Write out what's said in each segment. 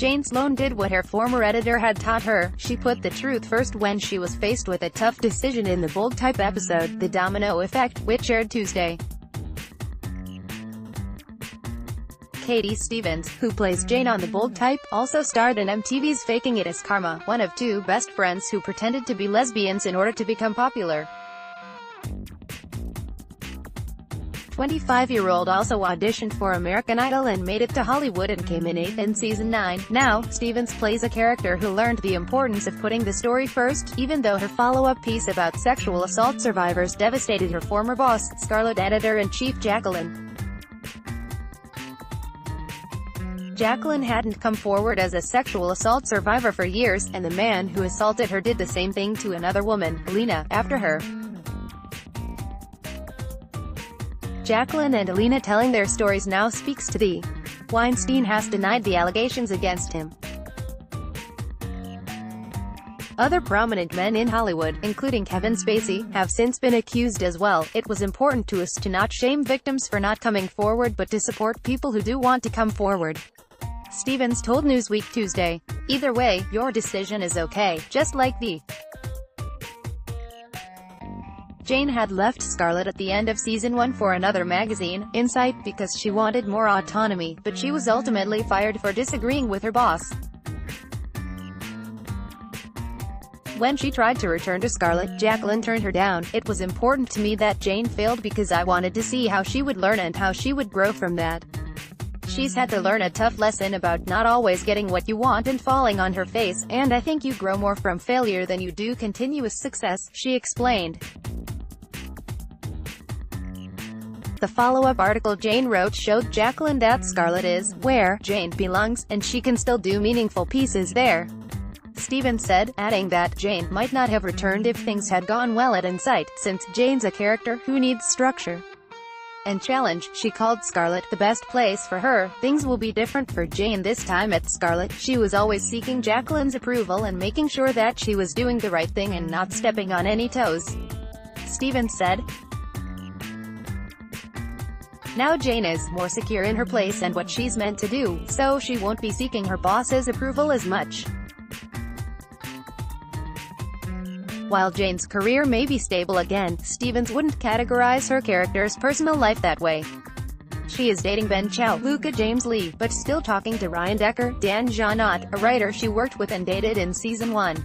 Jane Sloan did what her former editor had taught her. She put the truth first when she was faced with a tough decision in the Bold Type episode, The Domino Effect, which aired Tuesday. Katie Stevens, who plays Jane on The Bold Type, also starred in MTV's Faking It as Karma, one of two best friends who pretended to be lesbians in order to become popular. 25-year-old also auditioned for American Idol and made it to Hollywood and came in 8th in Season 9. Now, Stevens plays a character who learned the importance of putting the story first, even though her follow-up piece about sexual assault survivors devastated her former boss, Scarlet editor-in-chief Jacqueline. Jacqueline hadn't come forward as a sexual assault survivor for years, and the man who assaulted her did the same thing to another woman, Alina, after her. Jacqueline and Alina telling their stories now speaks to the Weinstein has denied the allegations against him. Other prominent men in Hollywood, including Kevin Spacey, have since been accused as well. It was important to us to not shame victims for not coming forward but to support people who do want to come forward, Stevens told Newsweek Tuesday. Either way, your decision is okay, just like the Jane had left Scarlet at the end of Season 1 for another magazine, Insight, because she wanted more autonomy, but she was ultimately fired for disagreeing with her boss. When she tried to return to Scarlet, Jacqueline turned her down. It was important to me that Jane failed because I wanted to see how she would learn and how she would grow from that. She's had to learn a tough lesson about not always getting what you want and falling on her face, and I think you grow more from failure than you do continuous success, she explained. The follow-up article Jane wrote showed Jacqueline that Scarlet is where Jane belongs, and she can still do meaningful pieces there, Stevens said, adding that Jane might not have returned if things had gone well at Insight, since Jane's a character who needs structure and challenge. She called Scarlet the best place for her. Things will be different for Jane this time at Scarlet. She was always seeking Jacqueline's approval and making sure that she was doing the right thing and not stepping on any toes, Stevens said. Now Jane is more secure in her place and what she's meant to do, so she won't be seeking her boss's approval as much. While Jane's career may be stable again, Stevens wouldn't categorize her character's personal life that way. She is dating Ben Chow, Luca James Lee, but still talking to Ryan Decker, Dan Jeannot, a writer she worked with and dated in Season 1.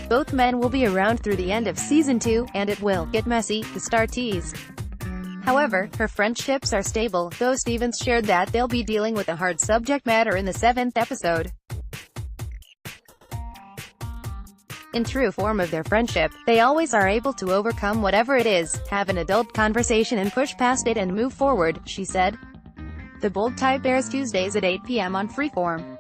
Both men will be around through the end of Season 2, and it will get messy, the star teased. However, her friendships are stable, though Stevens shared that they'll be dealing with a hard subject matter in the 7th episode. In true form of their friendship, they always are able to overcome whatever it is, have an adult conversation and push past it and move forward, she said. The Bold Type airs Tuesdays at 8 p.m. on Freeform.